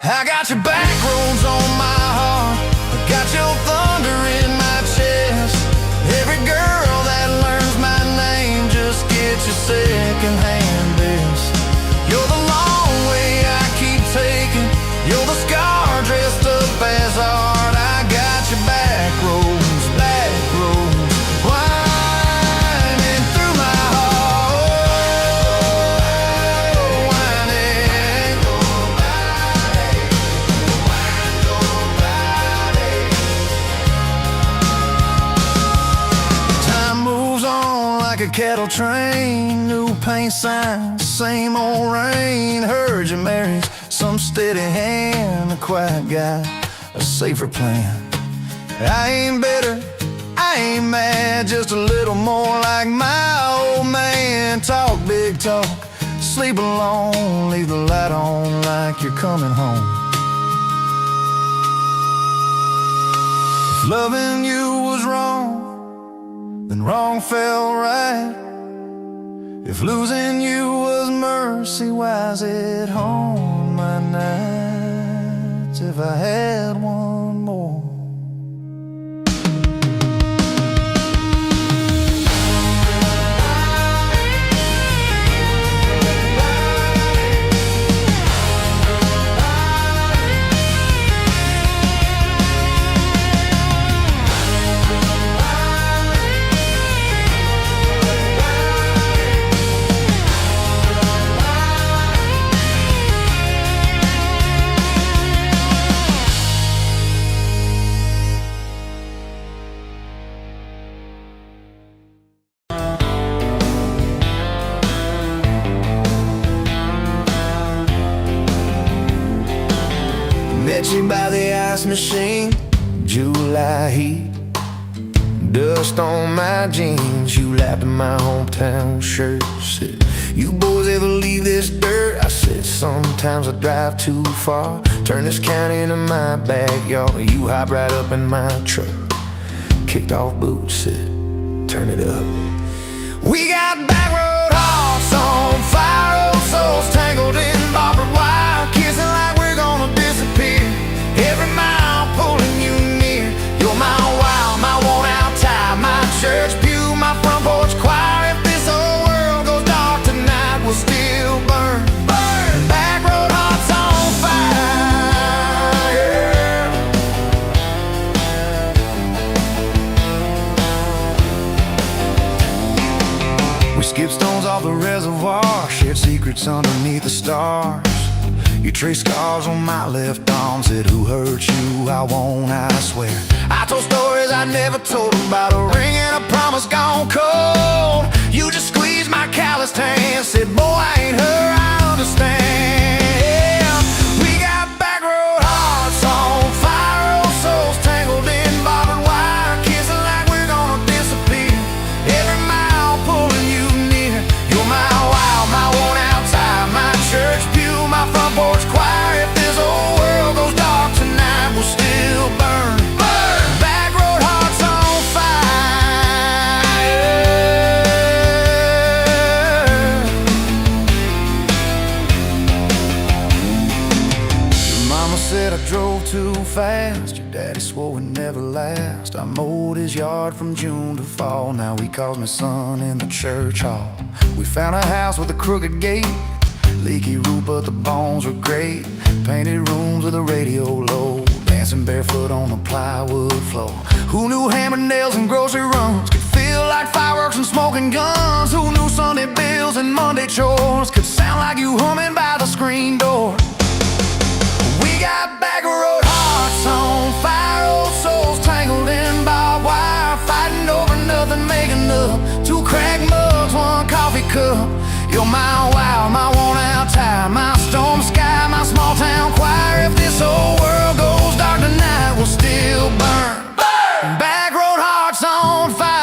I got your back roads on my heart, I got your thunder in my chest. Every girl that learns my name just gets your second-hand best. You're the long way I keep taking, you're the scar dressed up as art. I got your back roads, winding through my heart, winding. Time moves on like a cattle train, new paint signs, same old rain. Heard you married some steady hand, a quiet guy, a safer plan. I ain't bitter, I ain't mad, just a little more like my old man. Talk big talk, sleep alone, leave the light on like you're coming home. If loving you was wrong, then wrong felt right. If losing you was mercy, why's it haunt my nights? If I had one more. Met you by the ice machine, July heat, dust on my jeans. You lapped in my hometown shirt, said, you boys ever leave this dirt? I said, sometimes I drive too far, turn this county into my backyard. You hop right up in my truck, kicked off boots, said, turn it up. We got back road hearts on fire, old souls tangled in barbed wire, kissing like we're gonna disappear. Every mile pulling you near. You're my wow, my worn-out tie, my church pew, my front porch choir. If this whole world goes dark tonight, we'll still burn. Burn. Back road hearts on fire. We skip stones off the reservoir, shared secrets underneath the stars. You trace scars on my left arm, said who hurt you, I won't, I swear. I told stories I never told about a ring and a promise gone cold. You just squeezed my calloused hand, said boy, I ain't her, I understand. mowed his yard from June to fall. Now he calls me son in the church hall. We found a house with a crooked gate, leaky roof but the bones were great. Painted rooms with a radio low, dancing barefoot on the plywood floor. Who knew hammer nails and grocery runs could feel like fireworks and smoking guns? Who knew Sunday bills and Monday chores could sound like you humming by the screen door? We got back road hearts on fire, old souls tangled in barbed wire, fighting over nothing, making up two cracked mugs, one coffee cup. You're my wild, my worn out tire, my storm sky, my small town choir. If this whole world goes dark tonight, we'll still burn. Back road hearts on fire.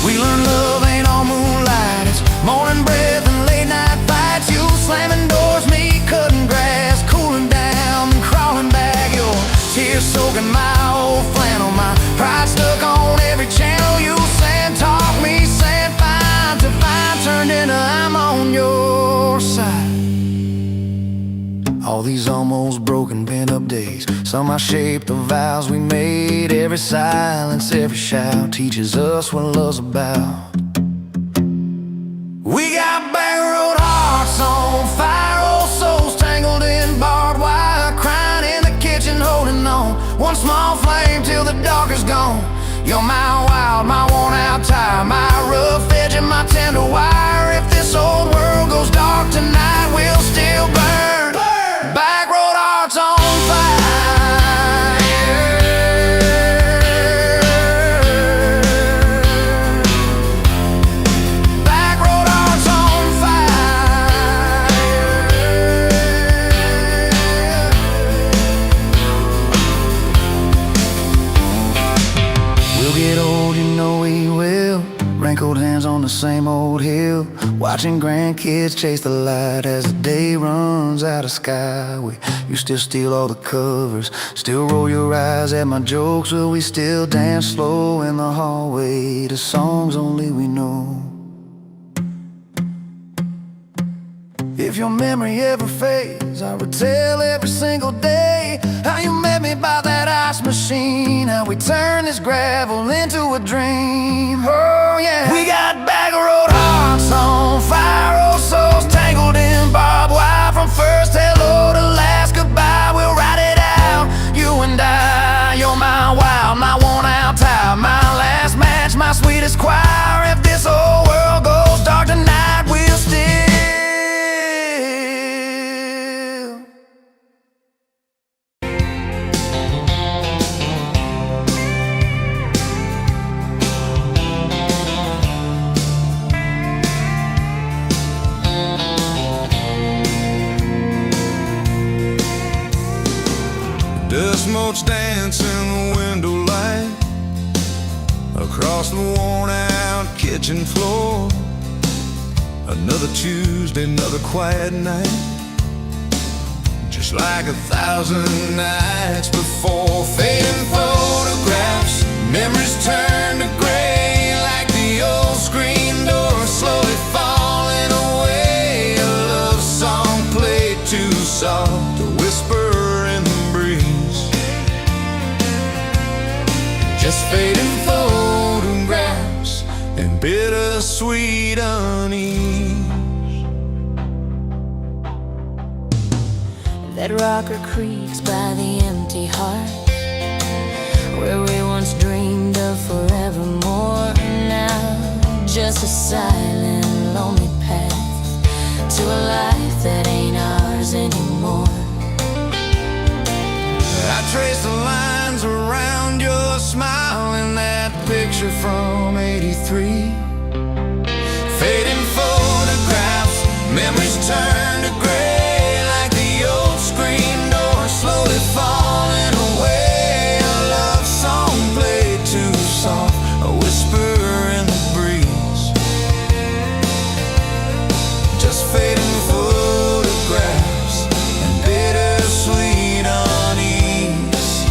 We learned love ain't all moonlight, it's morning breath and late night fights. You slamming doors, me cutting grass, cooling down and crawling back. Your tears soaking my old flannel, my pride stuck on every channel. You saying talk, me saying fine, to fine turned into I'm on your side. All these almost broken pent-up days, somehow shaped the vows we made. Every silence, every shout teaches us what love's about. We got back road hearts on fire, old souls tangled in barbed wire, crying in the kitchen, holding on one small flame till the dark is gone. You're my wild, my worn out tire, my rough edge and my tender wire. If this old world goes dark tonight, we'll still burn. Back road hearts on fire. Back road hearts on fire. We'll get old, you know we will. Wrinkled hands on the same old hill, watching grandkids chase the light as the day runs out of sky. You still steal all the covers, still roll your eyes at my jokes. Will we still dance slow in the hallway to songs only we know? If your memory ever fades, I would tell every single day how you met me by that ice machine, how we turned this gravel into a dream. Oh yeah, we got back road hearts on fire, old souls tangled in barbed wire. From first hello to last goodbye, we'll ride it out, you and I. You're my wild, my worn out tire, my last match, my sweetest choir. If this whole world goes dark tonight, we'll still dust motes dance in the window light across the worn out kitchen floor. Another Tuesday, another quiet night, just like 1,000 nights before. Fading photographs, memories turn to gray, like the old screen door slowly falling away. A love song played too soft, a whisper in the breeze, just fading photographs and bittersweet unease. That rocker creaks by the empty heart, where we once dreamed of forevermore. Now just a silent, lonely path to a life that ain't ours anymore. I trace the lines around your smile in that picture from '83. Fading photographs, memories turn to gray, like the old screen door slowly falling away. A love song played too soft, a whisper in the breeze, just fading photographs and bittersweet unease.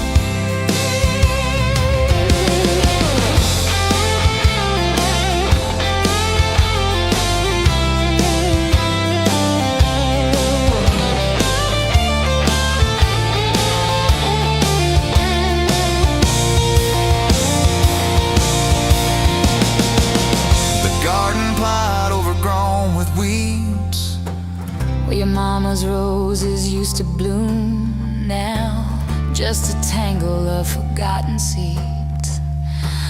mama's roses used to bloom. Now just a tangle of forgotten seeds,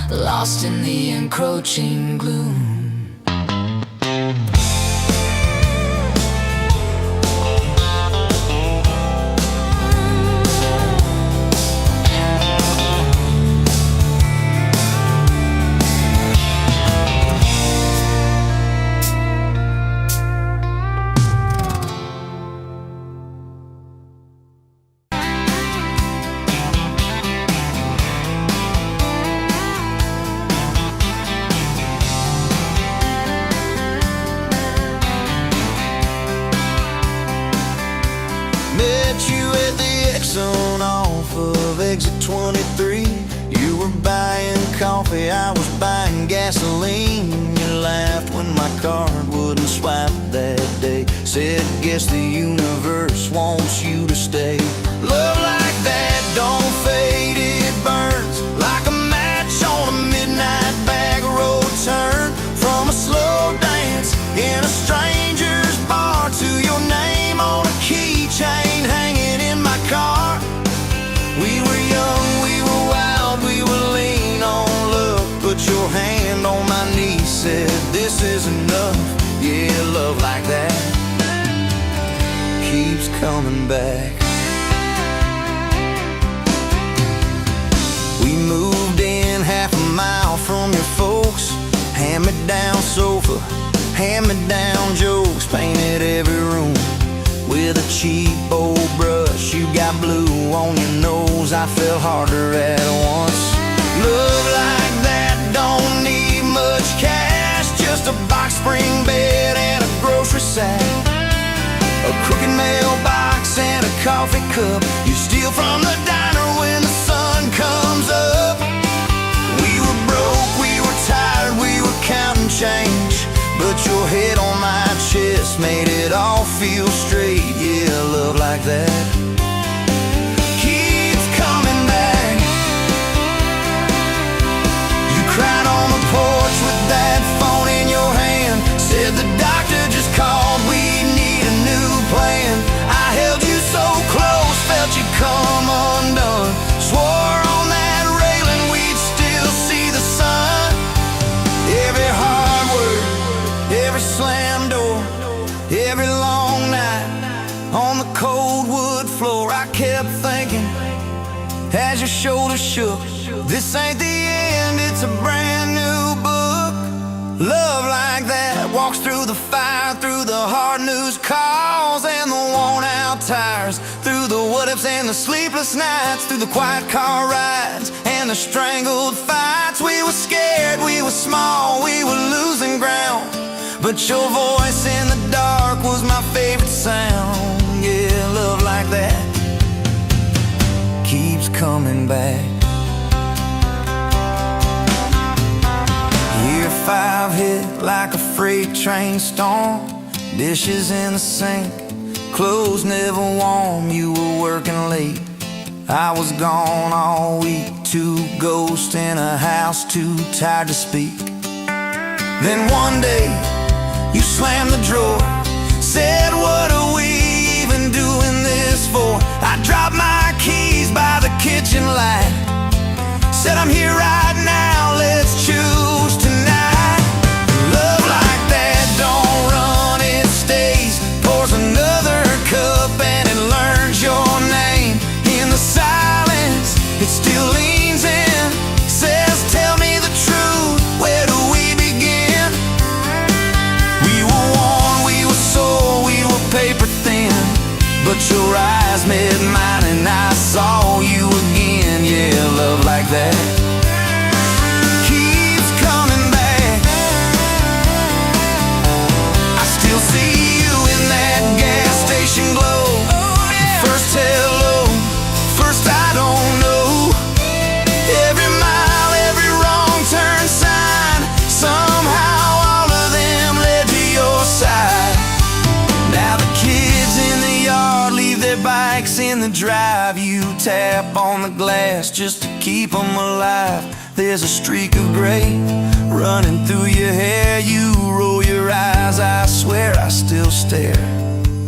lost in the encroaching gloom. Met you at the Exxon off of exit 23. You were buying coffee, I was buying gasoline. You laughed when my card wouldn't swipe that day. Said, guess the universe wants you to stay. Love like that don't fade, it burns like a match on a midnight back road turn. From a slow dance in a stranger's bar to your name on a keychain hanging in my car. We were young, we were wild, we were lean on love. Put your hand on my knee, said this is enough. Yeah, love like that keeps coming back. We moved in half a mile from your folks. Hand-me-down sofa, hand-me-down jokes. Painted every room with a cheap old brush. You got blue on your nose, I fell harder at once. Love like that don't need much cash, just a box spring bed and a grocery sack, a crooked mailbox and a coffee cup. You steal from the diner when the sun comes up. We were broke, we were tired, we were counting change, but your head on my chest made it all feel straight. Yeah, love like that keeps coming back. You cried on the porch with that phone in your hand. Said the doctor just called, we need a new plan. I held you so close, felt you come undone. Swore on that railing we'd still see the sun. Every hard word, every slam door, every long night on the cold wood floor, I kept thinking as your shoulders shook, this ain't the end, it's a brand new book. Love like that walks through the fire, through the hard news calls and the worn out tires, through the what ifs and the sleepless nights, through the quiet car rides and the strangled fights. We were scared, we were small, we were losing ground, but your voice in the dark was my favorite sound. Yeah, love like that keeps coming back. Year 5 hit like a freight train storm. Dishes in the sink, clothes never warm. You were working late, I was gone all week. 2 ghosts in a house, too tired to speak. Then one day you slammed the drawer, said, what are we even doing this for? I dropped my keys by the kitchen light, said, I'm here right now, let's choose tonight. Love like that don't run, it stays. Pours another cup and it learns your name. In the silence, it still leans in, says, tell me the truth, where do we begin? We were worn, we were sore, we were paper thin, but your eyes met mine and I saw you again. Yeah, love like that keeps coming back. I still see you in that gas station glow. First hello, first I don't know. Every mile, every wrong turn sign, somehow all of them led to your side. Now the kids in the yard leave their bikes in the drive. You tap on the glass just to keep them alive. There's a streak of gray running through your hair. You roll your eyes, I swear I still stare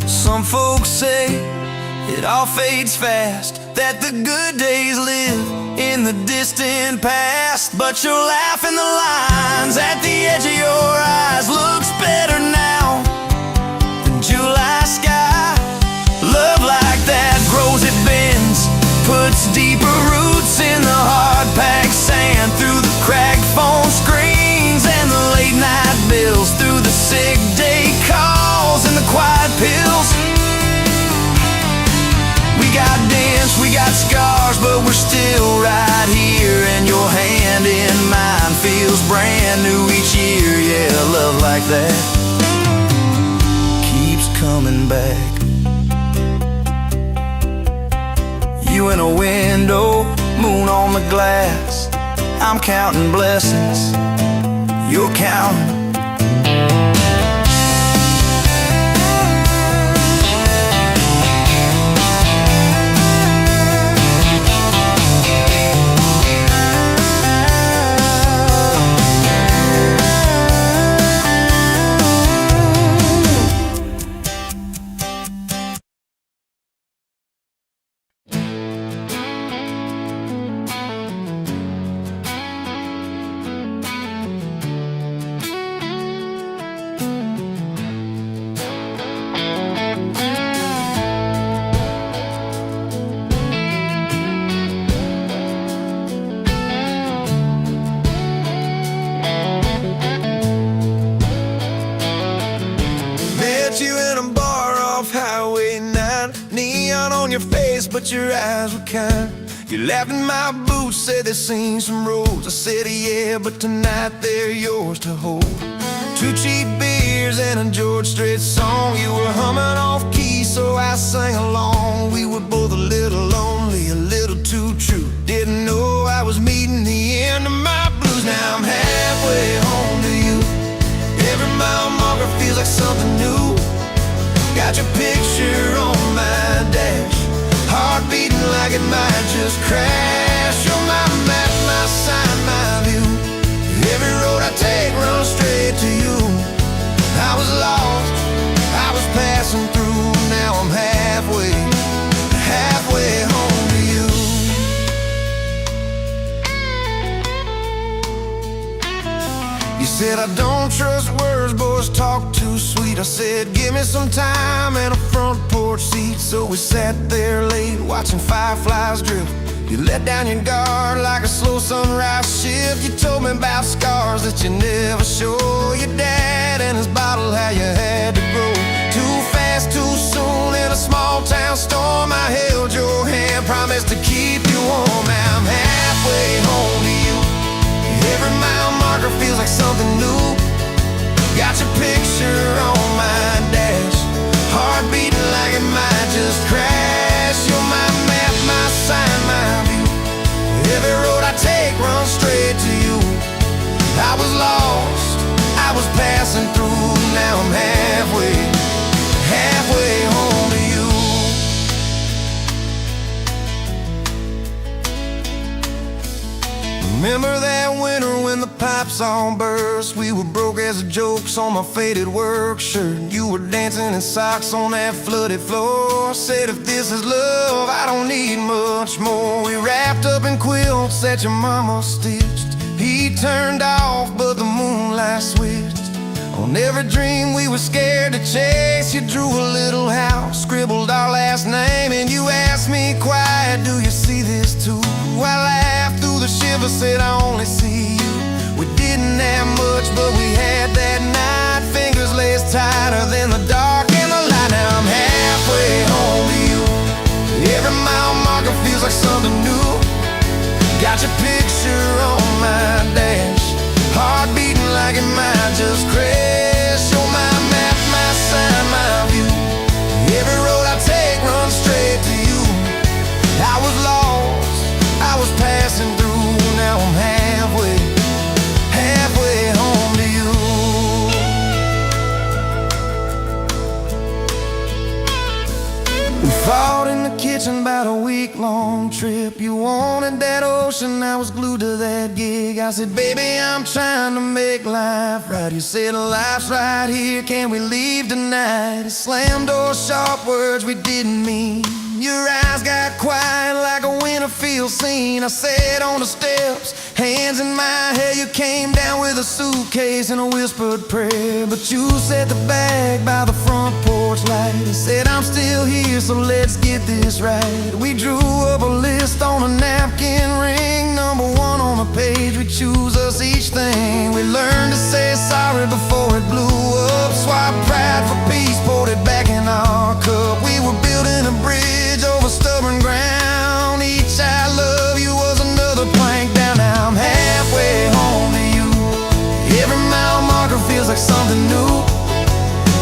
Some folks say it all fades fast, that the good days live in the distant past. But your laugh and the lines at the edge of your eyes looks better now than July sky. Love like that grows, it bends, puts deeper roots in the hard-packed sand, through the cracked phone screens and the late night bills, through the sick day calls and the quiet pills. We got dents, we got scars, but we're still right here, and your hand in mine feels brand new each year. Yeah, love like that keeps coming back. You in a window, moon on the glass. I'm counting blessings, you're counting. You in a bar off Highway 9, neon on your face, but your eyes were kind. You laughed in my boots, said they've seen some roads. I said yeah, but tonight they're yours to hold. 2 cheap beers and a George Strait song. You were humming off key, so I sang along. We were both a little lonely, a little too true. Didn't know I was meeting the end of my blues. Now I'm halfway home to you. Every mile marker feels like something new. Got your picture on my dash, heart beating like it might just crash. You're my map, my sign, my view. Every road I take runs straight to you. I was lost, I was passing through. Now I'm halfway home to you. You said I don't trust words, boys talk too sweet. I said give me some time and a front porch seat. So we sat there late watching fireflies drift. You let down your guard like a slow sunrise shift. You told me about scars that you never show. Your dad and his bottle, how you had to grow too fast, too soon in a small town storm. I held your hand, promised to keep you warm. Now I'm halfway home to you. Every mile marker feels like something new. Got your picture on my dash, heart beating like it might just crash. You're my map, my sign, my view. Every road I take runs straight to you. I was lost, I was passing through. Now I'm halfway home to you. Remember that winter when the pipes all burst? We were broke as the jokes on my faded work shirt. You were dancing in socks on that flooded floor. Said if this is love, I don't need much more. We wrapped up in quilts that your mama stitched. He turned off, but the moonlight switched. On every dream we were scared to chase, you drew a little house, scribbled our last name, and you asked me quiet, do you see this too? I laughed through the shiver, said I only see you. We didn't have much, but we had that night. Fingers laced tighter than the dark and the light. Now I'm halfway home to you. Every mile marker feels like something new. Got your picture on my dash, heart beating like it might just crash. You're my map, my sign, my view. Every road I take runs straight to you. I was lost, I was passing through. Now I'm halfway home to you. We fought in the kitchen bitching about a week-long trip. You wanted that ocean, I was glued to that gig. I said, baby, I'm trying to make life right. You said, life's right here, can we leave tonight? Slam door, sharp words we didn't mean. Your eyes got quiet like a Winterfield scene. I sat on the steps, hands in my hair. You came down with a suitcase and a whispered prayer. But you set the bag by the front porch light and said, I'm still here, so let's get this right. We drew up a list on a napkin ring, number one on the page. We choose us each thing. We learned to say sorry before it blew up. Swap pride for peace, poured it back in our cup. We were building a bridge over stubborn ground. Each I love you was another plank down. Now I'm halfway home to you. Every mile marker feels like something new.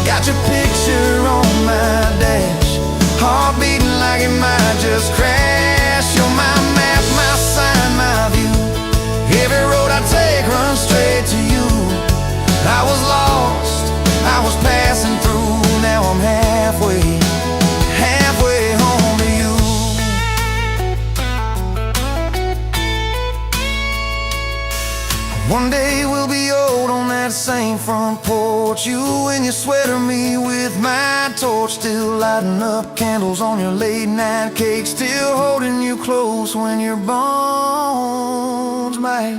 Got your picture on my dash, heart beating like it might just crash. You're my map, my sign, my view. Every road I take runs straight to you. I was lost, I was passing through. Now I'm halfway home to you. One day we'll be old on that same front porch. You in your sweater, me with my torch. Still lighting up candles on your late night cake. Still holding you close when your bones might